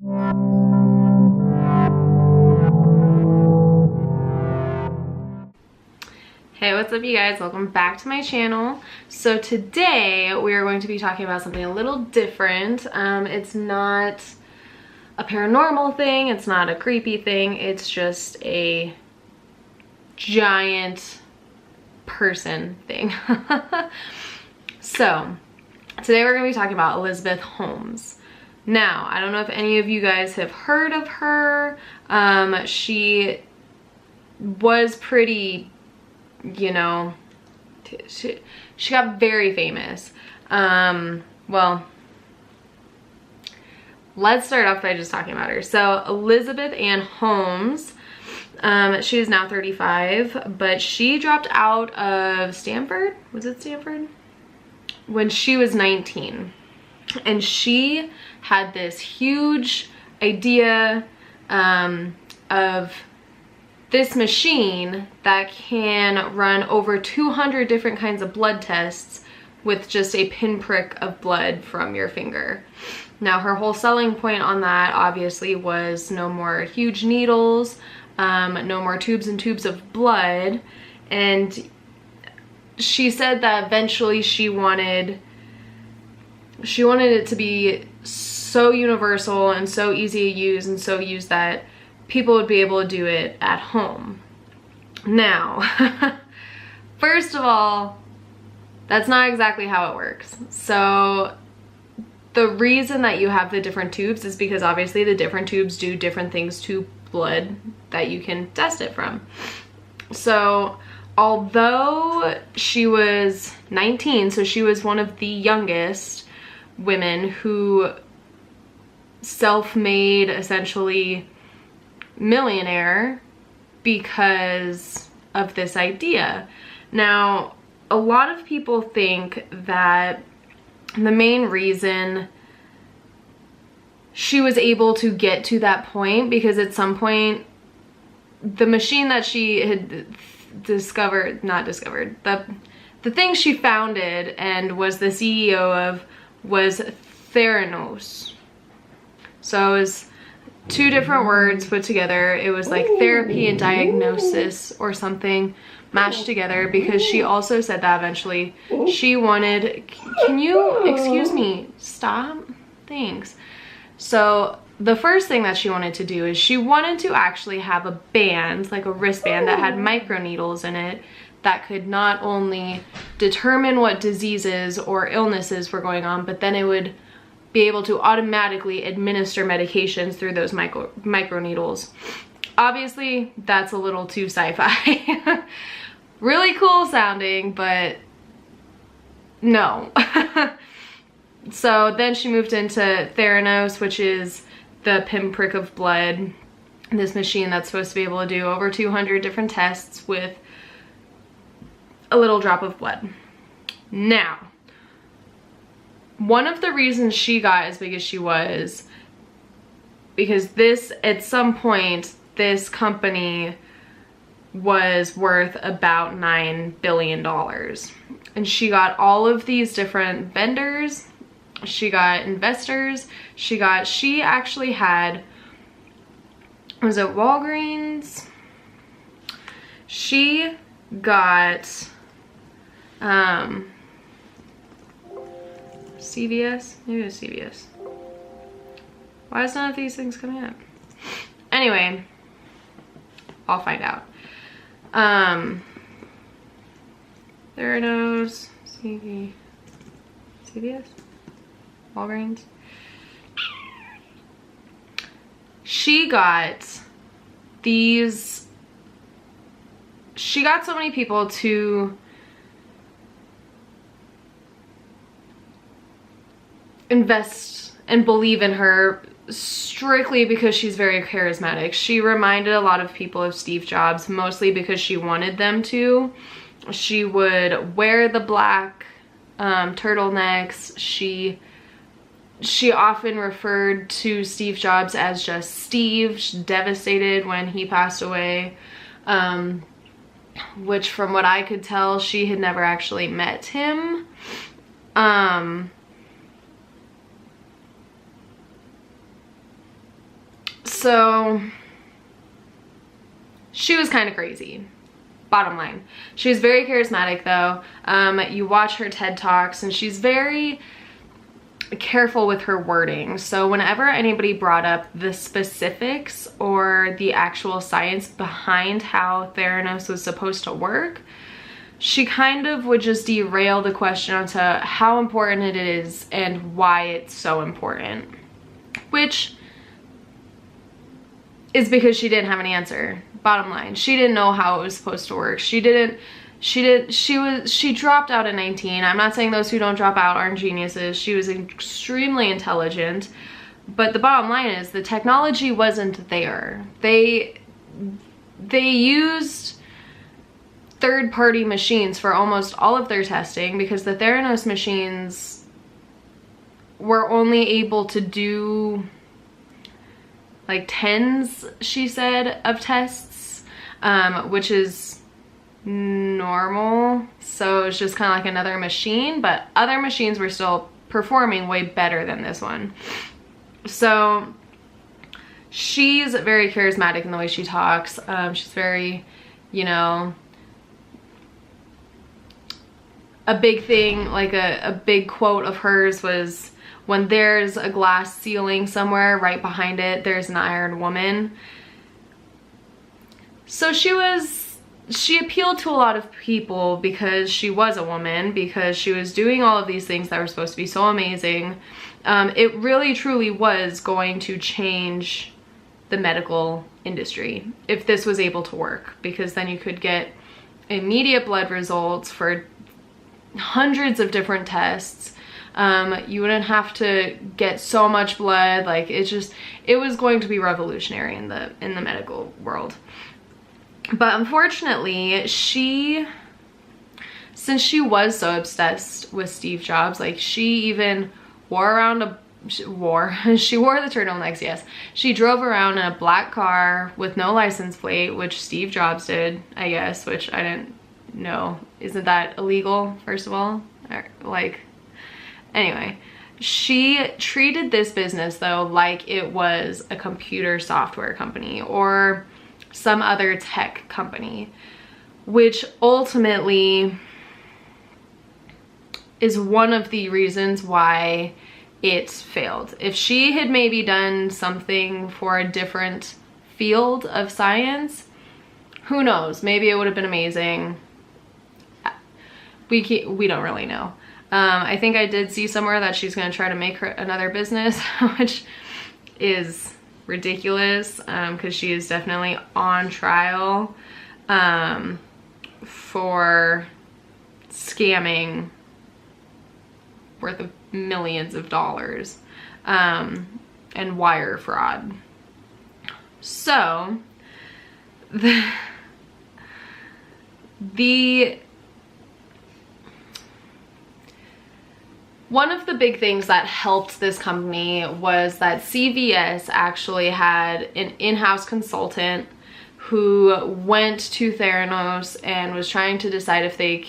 Hey, what's up you guys? Welcome back to my channel. So today we are going to be talking about something a little different. It's not a paranormal thing, it's not a creepy thing, it's just a giant person thing. So today we're going to be talking about Elizabeth Holmes. Now, I don't know if any of you guys have heard of her. She was pretty, you know, she got very famous. Well, let's start off by just talking about her. So Elizabeth Ann Holmes, she is now 35, but she dropped out of Stanford. Was it Stanford? When she was 19. And she had this huge idea of this machine that can run over 200 different kinds of blood tests with just a pinprick of blood from your finger. Now, her whole selling point on that obviously was no more huge needles, no more tubes and tubes of blood. And she said that eventually she wanted it to be so universal and so easy to use and so used that people would be able to do it at home. Now, first of all, that's not exactly how it works. So the reason that you have the different tubes is because obviously the different tubes do different things to blood that you can test it from. So although she was 19, so she was one of the youngest women who self-made essentially millionaire because of this idea. Now, a lot of people think that the main reason she was able to get to that point because at some point the machine that she had the thing she founded and was the CEO of was Theranos. So it was two different words put together. It was like therapy and diagnosis or something mashed together, because she also said that eventually she wanted, can you excuse me, stop, thanks. So the first thing that she wanted to do is she wanted to actually have a band, like a wristband that had microneedles in it that could not only determine what diseases or illnesses were going on, but then it would be able to automatically administer medications through those microneedles. Obviously, that's a little too sci-fi. Really cool sounding, but no. So then she moved into Theranos, which is the pinprick of blood, this machine that's supposed to be able to do over 200 different tests with a little drop of blood. Now, one of the reasons she got as big as she was, because this, at some point, this company was worth about $9 billion. And she got all of these different vendors, she got investors, she actually had, was it Walgreens? She got CVS? Maybe it was CVS. Why is none of these things coming up? Anyway, I'll find out. Theranos, CVS? Walgreens? She got so many people to invest and believe in her strictly because she's very charismatic. She reminded a lot of people of Steve Jobs, mostly because she wanted them to. She would wear the black turtlenecks. She often referred to Steve Jobs as just Steve. She's devastated when he passed away, which from what I could tell, she had never actually met him. So she was kind of crazy. Bottom line. She was very charismatic though. You watch her TED Talks and she's very careful with her wording. So whenever anybody brought up the specifics or the actual science behind how Theranos was supposed to work, she kind of would just derail the question onto how important it is and why it's so important. Which is because she didn't have an answer. Bottom line, she didn't know how it was supposed to work. She dropped out at 19. I'm not saying those who don't drop out aren't geniuses. She was extremely intelligent, but the bottom line is the technology wasn't there. They used third-party machines for almost all of their testing because the Theranos machines were only able to do like tens, she said, of tests, which is normal. So it's just kind of like another machine, but other machines were still performing way better than this one. So she's very charismatic in the way she talks. She's very, you know, a big thing, like a big quote of hers was, when there's a glass ceiling somewhere, right behind it, there's an iron woman. So she appealed to a lot of people because she was a woman, because she was doing all of these things that were supposed to be so amazing. It really truly was going to change the medical industry if this was able to work, because then you could get immediate blood results for hundreds of different tests. You wouldn't have to get so much blood. Like it was going to be revolutionary in the medical world. But unfortunately, since she was so obsessed with Steve Jobs, like she even wore the turtlenecks, yes. She drove around in a black car with no license plate, which Steve Jobs did, I guess, which I didn't know. Isn't that illegal, first of all? Or, like, anyway, she treated this business though like it was a computer software company or some other tech company, which ultimately is one of the reasons why it failed. If she had maybe done something for a different field of science, who knows, maybe it would have been amazing. We don't really know. I think I did see somewhere that she's going to try to make her another business, which is ridiculous, because she is definitely on trial for scamming worth of millions of dollars and wire fraud. So one of the big things that helped this company was that CVS actually had an in-house consultant who went to Theranos and was trying to decide if they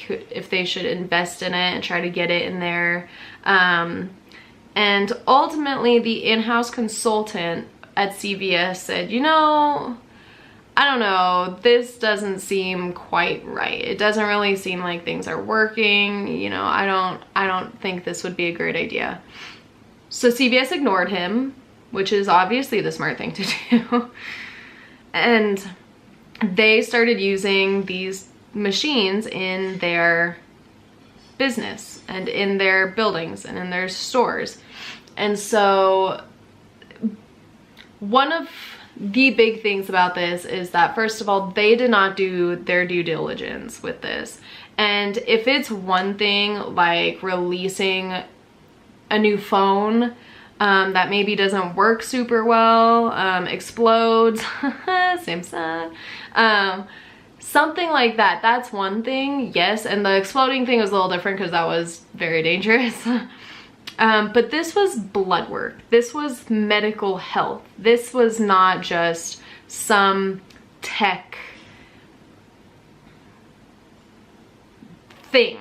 should invest in it and try to get it in there. And ultimately, the in-house consultant at CVS said, you know, I don't know, this doesn't seem quite right. It doesn't really seem like things are working. You know, I don't think this would be a great idea. So CVS ignored him, which is obviously the smart thing to do. And they started using these machines in their business and in their buildings and in their stores. And so one of the big things about this is that, first of all, they did not do their due diligence with this. And if it's one thing like releasing a new phone that maybe doesn't work super well, explodes, Samsung, something like that, that's one thing, yes. And the exploding thing was a little different because that was very dangerous. But this was blood work. This was medical health. This was not just some tech thing.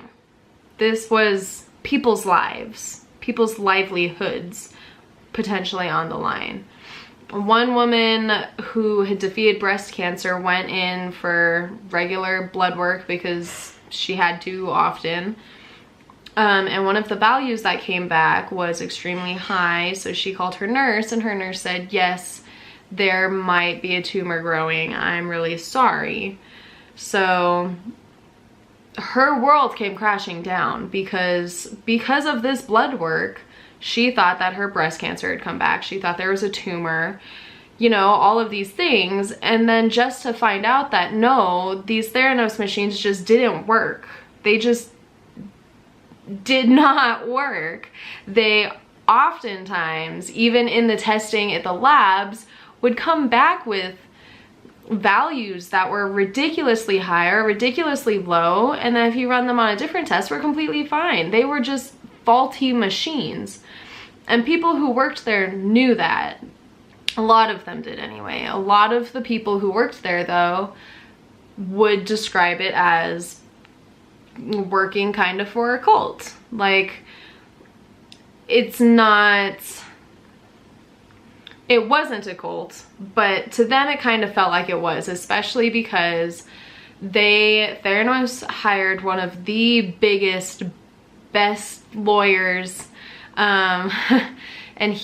This was people's lives, people's livelihoods potentially on the line. one woman who had defeated breast cancer went in for regular blood work because she had to often. And one of the values that came back was extremely high. So she called her nurse, and her nurse said, yes, there might be a tumor growing. I'm really sorry. So her world came crashing down because of this blood work. She thought that her breast cancer had come back. She thought there was a tumor, you know, all of these things. And then just to find out that no, these Theranos machines just didn't work. They just did not work. They oftentimes, even in the testing at the labs, would come back with values that were ridiculously high or ridiculously low, and then if you run them on a different test, were completely fine. They were just faulty machines. And people who worked there knew that. A lot of them did anyway. A lot of the people who worked there, though, would describe it as working kind of for a cult. Like, it's not... It wasn't a cult, but to them it kind of felt like it was, especially because Theranos hired one of the biggest, best lawyers, and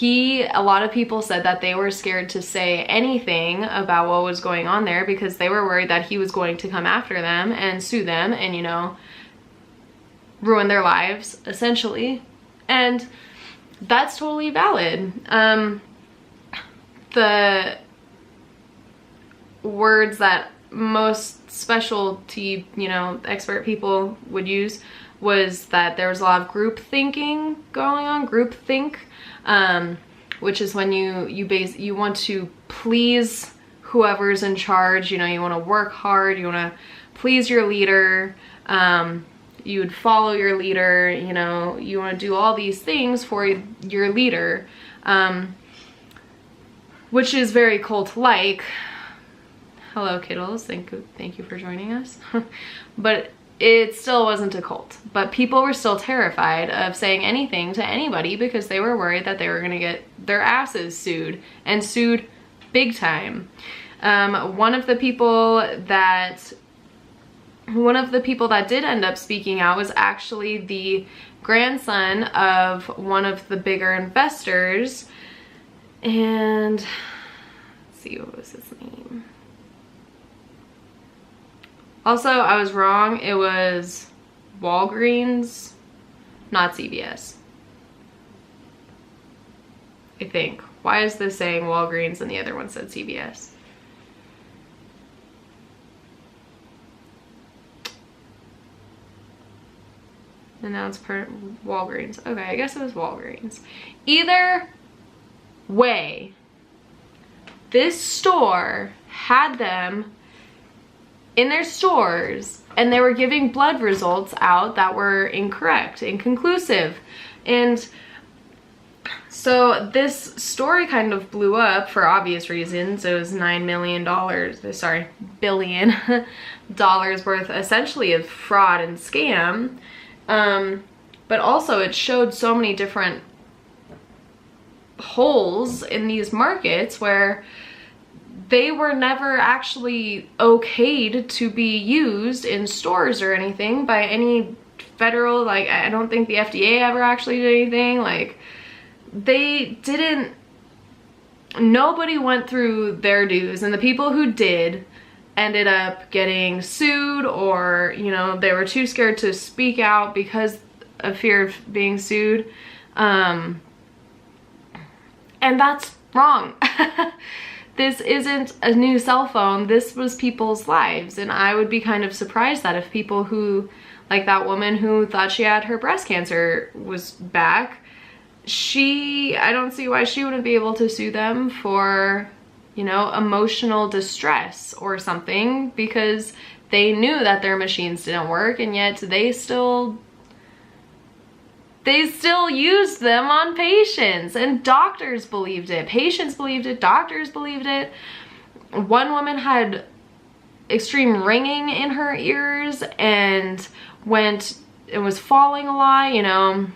a lot of people said that they were scared to say anything about what was going on there because they were worried that he was going to come after them and sue them and, you know, ruin their lives, essentially. And that's totally valid. The words that most specialty, you know, expert people would use was that there was a lot of group thinking going on, group think, which is when you want to please whoever's in charge. You know, you want to work hard, you want to please your leader, you would follow your leader, you know, you want to do all these things for your leader, which is very cult-like. Hello, kiddos. Thank you for joining us. But it still wasn't a cult. But people were still terrified of saying anything to anybody because they were worried that they were gonna get their asses sued, and sued big time. One of the people that did end up speaking out was actually the grandson of one of the bigger investors. And let's see, what was his name? Also, I was wrong. It was Walgreens, not CVS. I think. Why is this saying Walgreens and the other one said CVS? And now it's Walgreens. Okay, I guess it was Walgreens. Either way, this store had them in their stores and they were giving blood results out that were incorrect, inconclusive. And so this story kind of blew up for obvious reasons. It was billion dollars worth essentially of fraud and scam. But also it showed so many different holes in these markets where they were never actually okayed to be used in stores or anything by any federal, like, I don't think the FDA ever actually did anything. Like, they didn't, nobody went through their dues, and the people who did ended up getting sued, or, you know, they were too scared to speak out because of fear of being sued. And that's wrong. This isn't a new cell phone. This was people's lives. And I would be kind of surprised that if people who, like that woman who thought she had her breast cancer was back, I don't see why she wouldn't be able to sue them for, you know, emotional distress or something, because they knew that their machines didn't work, and yet they still used them on patients, and doctors believed it, patients believed it, doctors believed it. One woman had extreme ringing in her ears and was falling a lot, you know,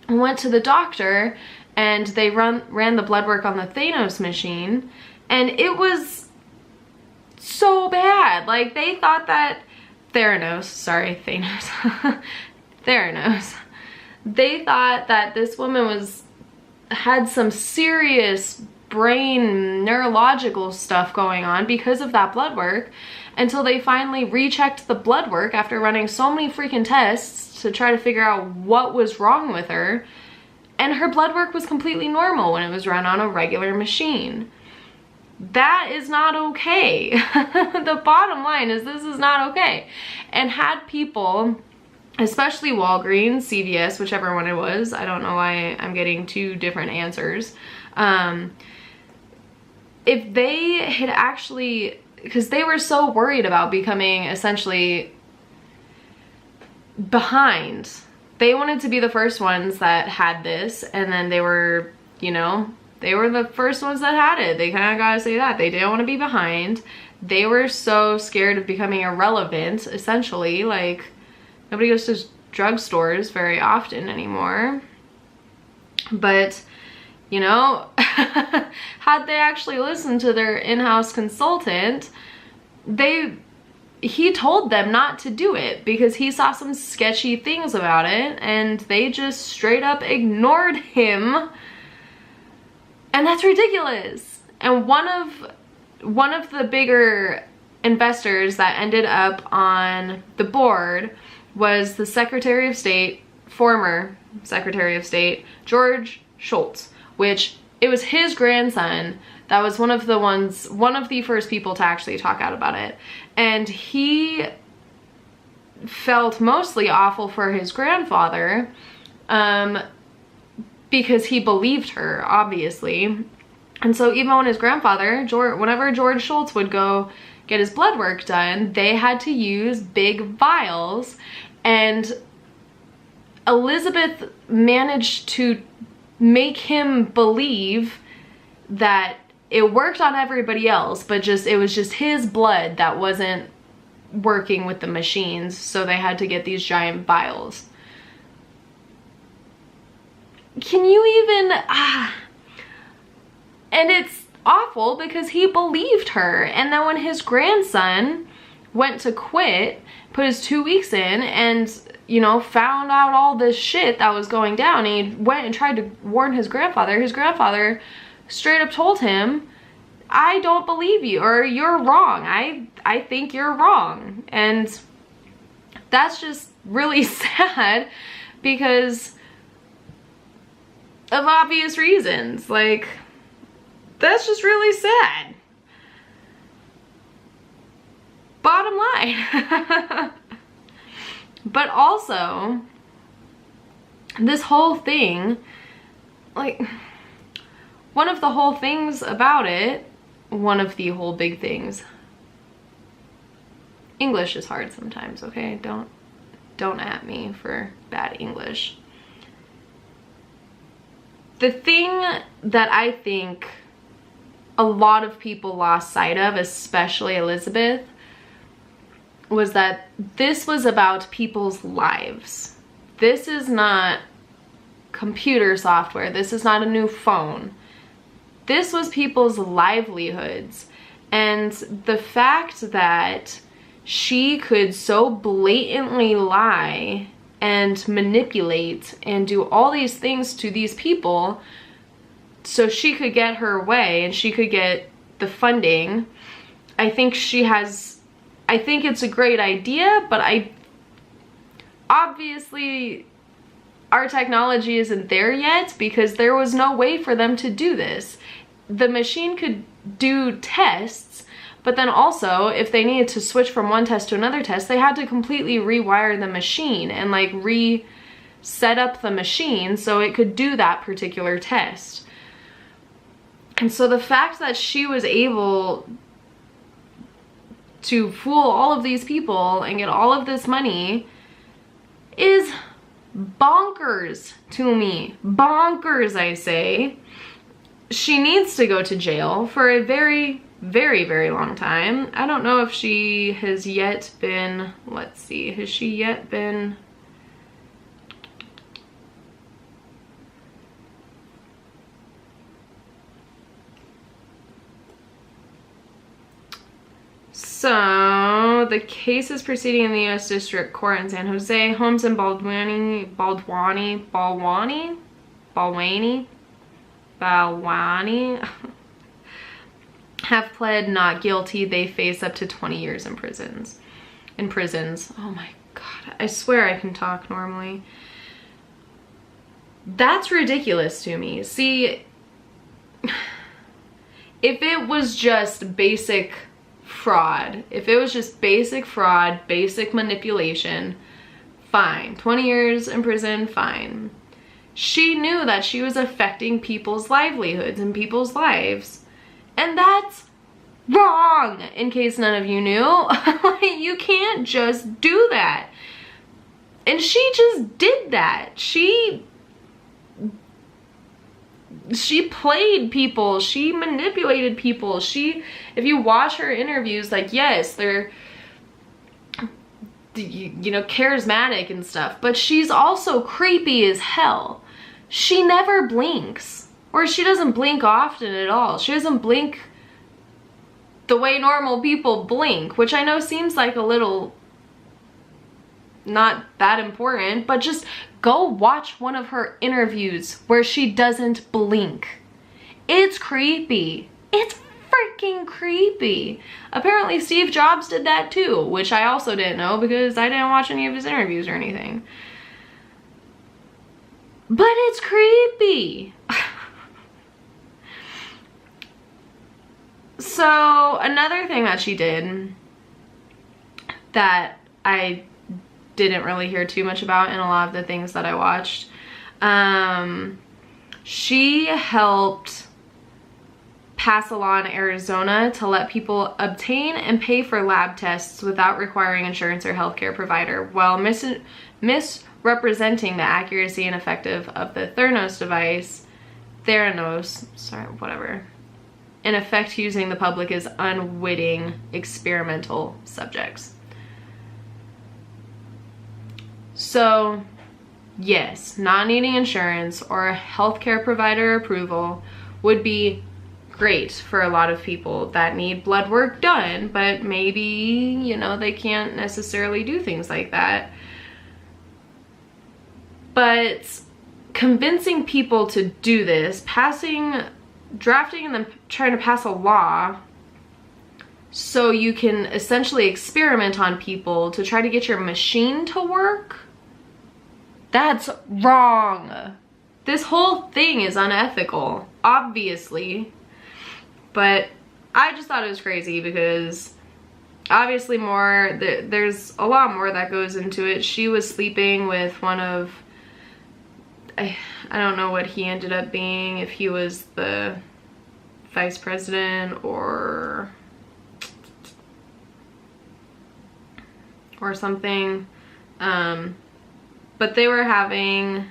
went to the doctor, and they ran the blood work on the Thanos machine, and it was so bad. Like, they thought that Theranos, sorry, Thanos, Theranos, they thought that this woman had some serious brain neurological stuff going on because of that blood work, until they finally rechecked the blood work after running so many freaking tests to try to figure out what was wrong with her, and her blood work was completely normal when it was run on a regular machine. That is not okay. The bottom line is, this is not okay. And had people, especially Walgreens, CVS, whichever one it was, I don't know why I'm getting two different answers, if they had actually, because they were so worried about becoming essentially behind. They wanted to be the first ones that had this, and then they were, you know, they were the first ones that had it. They kind of gotta say that. They didn't want to be behind. They were so scared of becoming irrelevant, essentially. Like, nobody goes to drugstores very often anymore. But, you know, had they actually listened to their in-house consultant, he told them not to do it because he saw some sketchy things about it, and they just straight up ignored him. And that's ridiculous. And one of the bigger investors that ended up on the board was the Secretary of State, former Secretary of State, George Shultz, which it was his grandson that was one of the first people to actually talk out about it. And he felt mostly awful for his grandfather, because he believed her, obviously. And so even when his grandfather, whenever George Shultz would go get his blood work done, they had to use big vials, and Elizabeth managed to make him believe that it worked on everybody else, but it was just his blood that wasn't working with the machines, so they had to get these giant vials. Can you even, and it's awful because he believed her. And then when his grandson went to quit, put his 2 weeks in, and, you know, found out all this shit that was going down, and he went and tried to warn his grandfather straight up told him, I don't believe you, or you're wrong. I think you're wrong. And that's just really sad because of obvious reasons. Like, that's just really sad. Bottom line. But also, this whole thing, like, one of the whole things about it, one of the whole big things, English is hard sometimes, okay? Don't at me for bad English. The thing that I think a lot of people lost sight of, especially Elizabeth, was that this was about people's lives. This is not computer software. This is not a new phone. This was people's livelihoods. And the fact that she could so blatantly lie and manipulate and do all these things to these people so she could get her way and she could get the funding, I think it's a great idea, but obviously our technology isn't there yet because there was no way for them to do this. The machine could do tests, but then also if they needed to switch from one test to another test, they had to completely rewire the machine and like reset up the machine so it could do that particular test. And so the fact that she was able to fool all of these people and get all of this money is bonkers to me. Bonkers, I say. She needs to go to jail for a very, very, very long time. I don't know if she has yet been, let's see, has she yet been, So the case is proceeding in the U.S. District Court in San Jose. Holmes and Balwani have pled not guilty. They face up to 20 years in prisons. Oh my God, I swear I can talk normally. That's ridiculous to me. See, if it was just basic fraud, basic manipulation, fine. 20 years in prison, fine. She knew that she was affecting people's livelihoods and people's lives. And that's wrong, in case none of you knew. You can't just do that. And she just did that. She played people, she manipulated people. If you watch her interviews, like, yes, they're, you know, charismatic and stuff, but she's also creepy as hell. She never blinks, or she doesn't blink often at all. She doesn't blink the way normal people blink, which I know seems like a little not that important, but just go watch one of her interviews where she doesn't blink. It's creepy. It's freaking creepy. Apparently Steve Jobs did that too, which I also didn't know because I didn't watch any of his interviews or anything. But it's creepy. So another thing that she did that I didn't really hear too much about in a lot of the things that I watched, she helped pass a law in Arizona to let people obtain and pay for lab tests without requiring insurance or healthcare provider, while misrepresenting the accuracy and effective of the Theranos device. In effect, using the public as unwitting experimental subjects. So, yes, not needing insurance or a healthcare provider approval would be great for a lot of people that need blood work done, but maybe, you know, they can't necessarily do things like that. But convincing people to do this, drafting and then trying to pass a law so you can essentially experiment on people to try to get your machine to work, that's wrong. This whole thing is unethical, obviously. But I just thought it was crazy because obviously there's a lot more that goes into it. She was sleeping with one of, I don't know what he ended up being, if he was the vice president or something. But they were having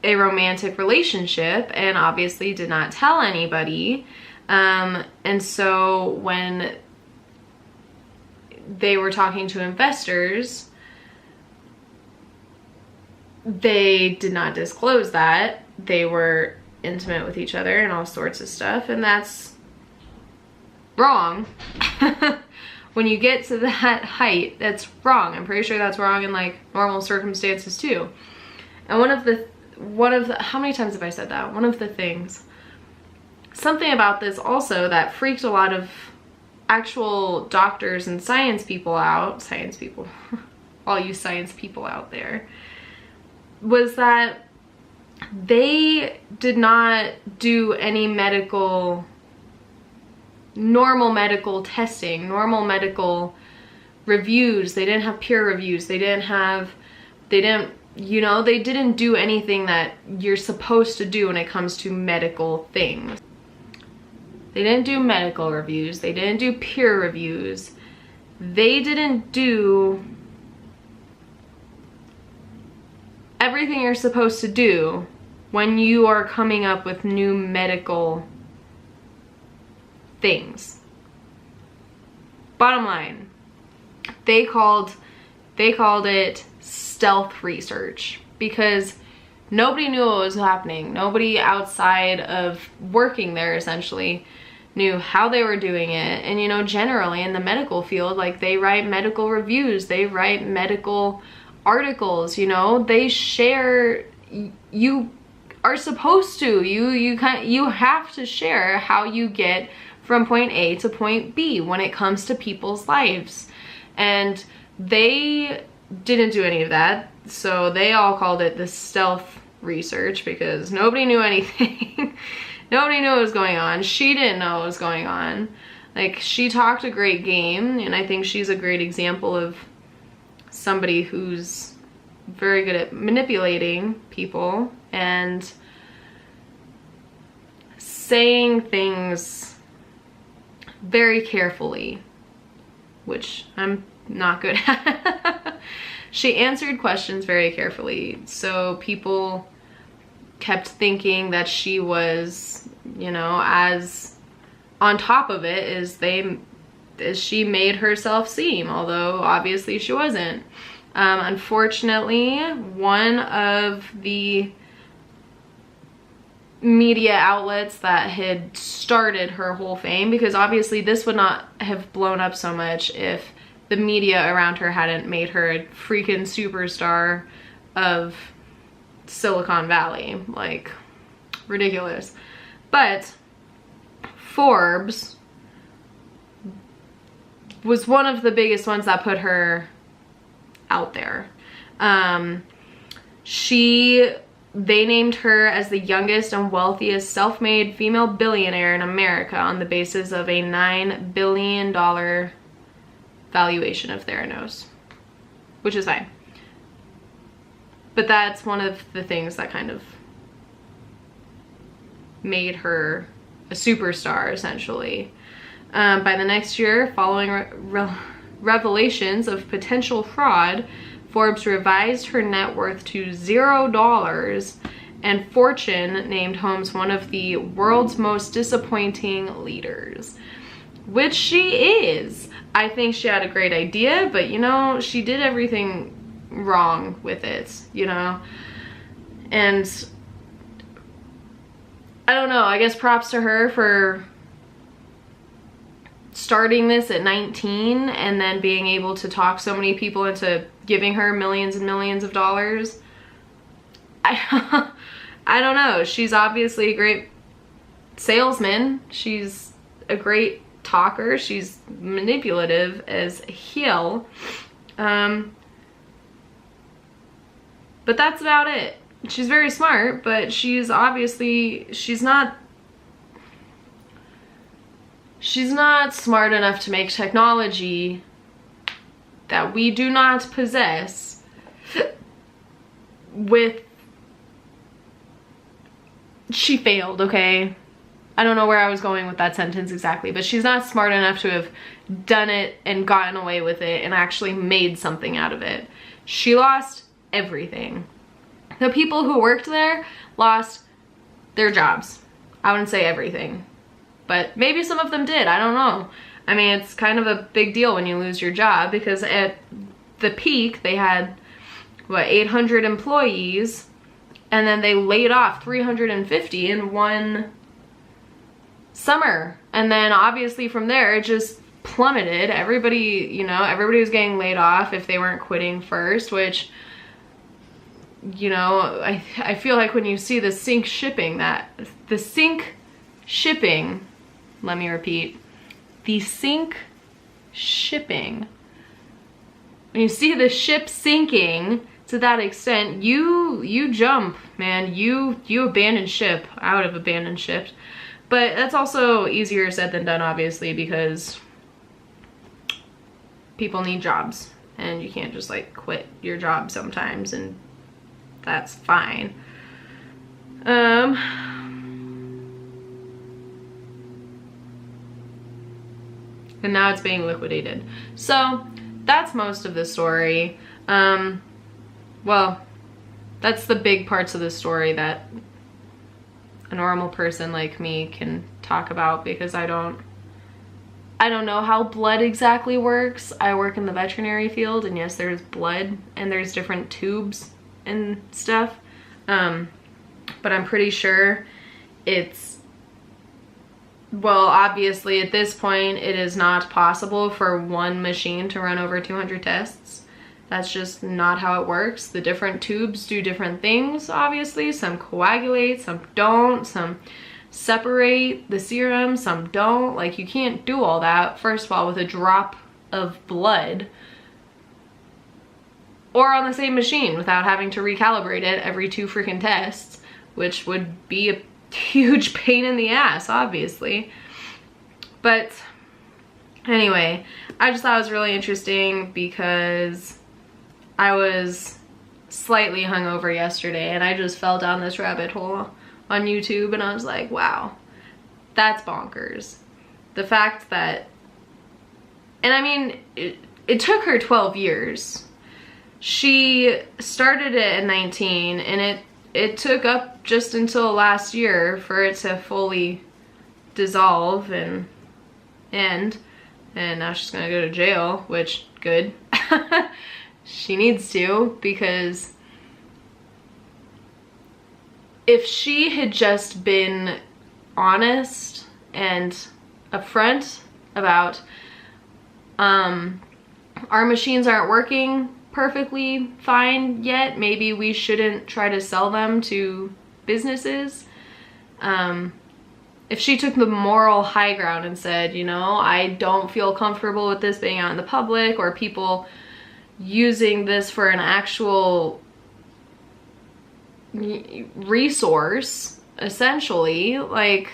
a romantic relationship and obviously did not tell anybody. And so when they were talking to investors, they did not disclose that they were intimate with each other and all sorts of stuff, and that's wrong. When you get to that height, that's wrong. I'm pretty sure that's wrong in like normal circumstances too. And one of the how many times have I said that? One of the things, something about this also that freaked a lot of actual doctors and science people out, all you science people out there, was that they did not do any normal medical testing, normal medical reviews. They didn't have peer reviews. They didn't do anything that you're supposed to do when it comes to medical things. They didn't do medical reviews. They didn't do peer reviews. They didn't do everything you're supposed to do when you are coming up with new medical things. Bottom line, they called it stealth research because nobody knew what was happening. Nobody outside of working there essentially knew how they were doing it. And, you know, generally in the medical field, like, they write medical reviews, they write medical articles, you know, they share. You are supposed to, you have to share how you get from point A to point B when it comes to people's lives. And they didn't do any of that, so they all called it the stealth research because nobody knew anything. Nobody knew what was going on. She didn't know what was going on. Like, she talked a great game, and I think she's a great example of somebody who's very good at manipulating people and saying things very carefully, which I'm not good at. She answered questions very carefully, so people kept thinking that she was, you know, as on top of it as she made herself seem, although obviously she wasn't. Unfortunately, one of the media outlets that had started her whole fame, because obviously this would not have blown up so much if the media around her hadn't made her a freaking superstar of Silicon Valley. Like, ridiculous. But Forbes was one of the biggest ones that put her out there. They named her as the youngest and wealthiest self-made female billionaire in America on the basis of a $9 billion valuation of Theranos, which is fine. But that's one of the things that kind of made her a superstar, essentially. By the next year, following revelations of potential fraud, Forbes revised her net worth to $0, and Fortune named Holmes one of the world's most disappointing leaders, which she is. I think she had a great idea, but, you know, she did everything wrong with it, you know? And I don't know, I guess props to her for starting this at 19 and then being able to talk so many people into giving her millions and millions of dollars. I don't know. She's obviously a great salesman. She's a great talker. She's manipulative as hell. But that's about it. She's very smart, but she's obviously, she's not smart enough to make technology that we do not possess she failed, okay? I don't know where I was going with that sentence exactly, but she's not smart enough to have done it and gotten away with it and actually made something out of it. She lost everything. The people who worked there lost their jobs. I wouldn't say everything, but maybe some of them did. I don't know. I mean, it's kind of a big deal when you lose your job, because at the peak they had, what, 800 employees, and then they laid off 350 in one summer. And then obviously from there it just plummeted. Everybody, you know, everybody was getting laid off if they weren't quitting first, which, you know, I feel like when you see the sync shipping, let me repeat, the sync shipping, when you see the ship sinking to that extent, you jump, man. You abandon ship. I would have abandoned ship. But that's also easier said than done, obviously, because people need jobs and you can't just like quit your job sometimes, and that's fine. And now it's being liquidated. So that's most of the story. Well, that's the big parts of the story that a normal person like me can talk about, because I don't know how blood exactly works. I work in the veterinary field, and yes, there's blood and there's different tubes and stuff. But I'm pretty sure it's well, obviously at this point it is not possible for one machine to run over 200 tests. That's just not how it works. The different tubes do different things, obviously. Some coagulate, some don't, some separate the serum, some don't. Like, you can't do all that, first of all, with a drop of blood or on the same machine without having to recalibrate it every 2 freaking tests, which would be a huge pain in the ass, obviously. But anyway, I just thought it was really interesting because I was slightly hungover yesterday and I just fell down this rabbit hole on YouTube and I was like, wow, that's bonkers. The fact that, and I mean, it took her 12 years. She started it at 19 and it took up just until last year for it to fully dissolve and end. And now she's gonna go to jail, which, good. She needs to, because if she had just been honest and upfront about our machines aren't working perfectly fine yet, maybe we shouldn't try to sell them to businesses. If she took the moral high ground and said, you know, I don't feel comfortable with this being out in the public or people using this for an actual resource, essentially, like,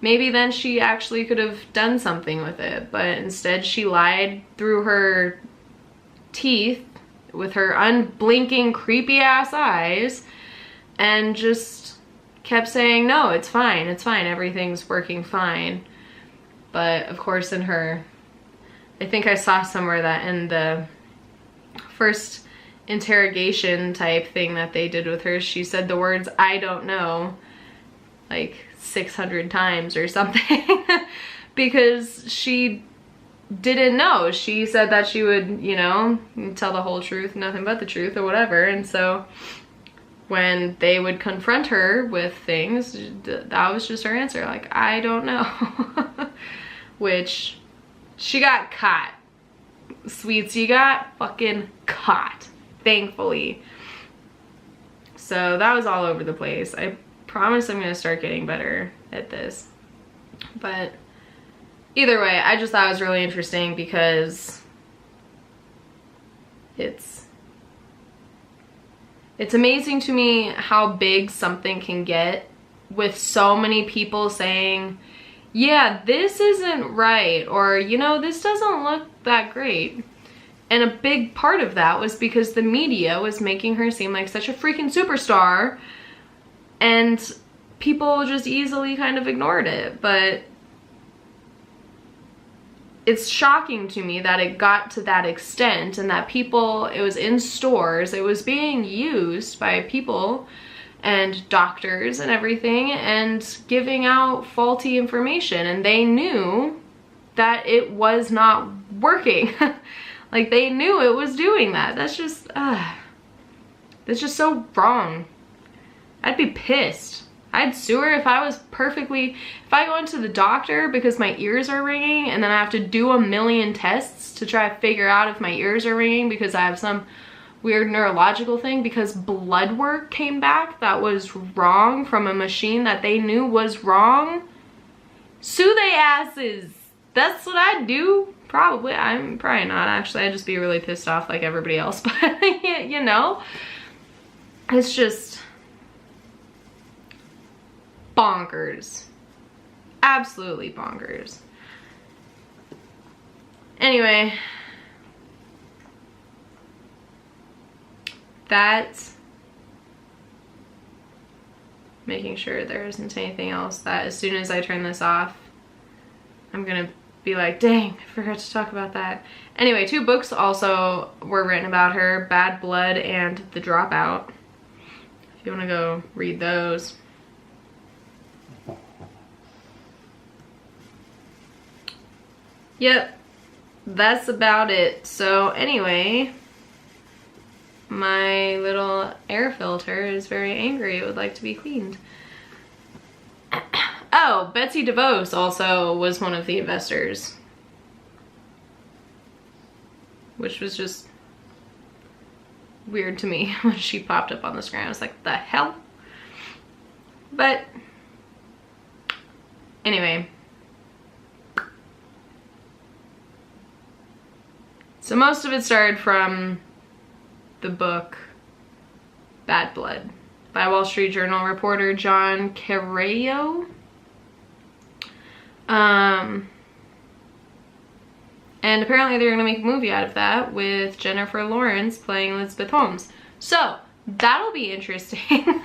maybe then she actually could have done something with it. But instead she lied through her teeth with her unblinking creepy ass eyes and just kept saying, no, it's fine, everything's working fine. But of course in her, I think I saw somewhere that in the first interrogation type thing that they did with her, she said the words, I don't know, like 600 times or something because she didn't know. She said that she would, you know, tell the whole truth, nothing but the truth or whatever. And so when they would confront her with things, that was just her answer, like, I don't know. Which, she got caught. Sweets, you got fucking caught, thankfully. So that was all over the place. I promise I'm gonna start getting better at this. But either way, I just thought it was really interesting because it's amazing to me how big something can get with so many people saying, yeah, this isn't right, or, you know, this doesn't look that great. And a big part of that was because the media was making her seem like such a freaking superstar, and people just easily kind of ignored it. But it's shocking to me that it got to that extent, and that people, it was in stores, it was being used by people and doctors and everything, and giving out faulty information, and they knew that it was not working. Like, they knew it was doing that. That's just so wrong. I'd be pissed. I'd sue her if I was if I go into the doctor because my ears are ringing and then I have to do a million tests to try to figure out if my ears are ringing because I have some weird neurological thing because blood work came back that was wrong from a machine that they knew was wrong. Sue they asses. That's what I'd do. Probably. I'm probably not, actually. I'd just be really pissed off like everybody else. But, you know, it's just bonkers. Absolutely bonkers. Anyway, that's making sure there isn't anything else that as soon as I turn this off, I'm gonna be like, dang, I forgot to talk about that. Anyway, 2 books also were written about her, Bad Blood and The Dropout. If you wanna go read those. Yep, that's about it. So anyway, my little air filter is very angry. It would like to be cleaned. Oh, Betsy DeVos also was one of the investors, which was just weird to me when she popped up on the screen. I was like, the hell? But anyway, so most of it started from the book Bad Blood by Wall Street Journal reporter John Carreiro. And apparently they're gonna make a movie out of that with Jennifer Lawrence playing Elizabeth Holmes. So that'll be interesting.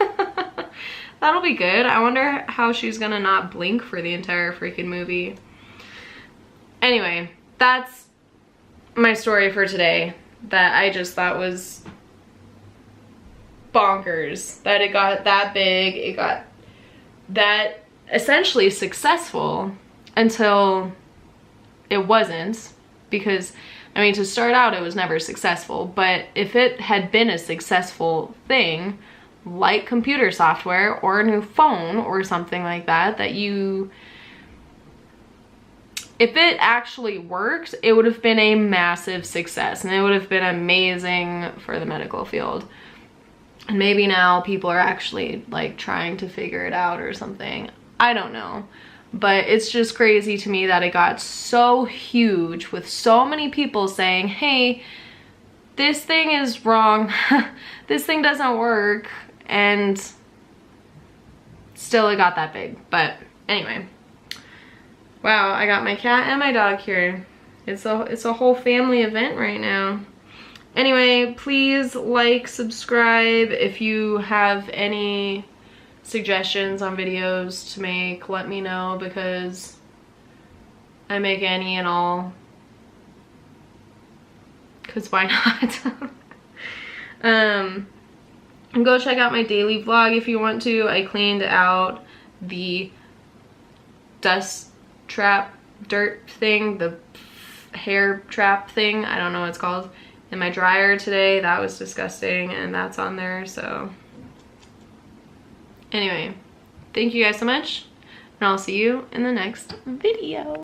That'll be good. I wonder how she's gonna not blink for the entire freaking movie. Anyway, that's my story for today that I just thought was bonkers. That it got that big, it got that essentially successful until it wasn't. Because, I mean, to start out, it was never successful. But if it had been a successful thing, like computer software or a new phone or something like that, that you... If it actually worked, it would have been a massive success. And it would have been amazing for the medical field. And maybe now people are actually, like, trying to figure it out or something. I don't know. But it's just crazy to me that it got so huge with so many people saying, hey, this thing is wrong. This thing doesn't work. And still it got that big. But anyway. Wow, I got my cat and my dog here. It's a whole family event right now. Anyway, please like, subscribe. If you have any suggestions on videos to make, let me know, because I make any and all, because why not? And go check out my daily vlog if you want to. I cleaned out the dust trap dirt thing, the hair trap thing, I don't know what it's called, in my dryer today. That was disgusting, and that's on there. So anyway, thank you guys so much, and I'll see you in the next video.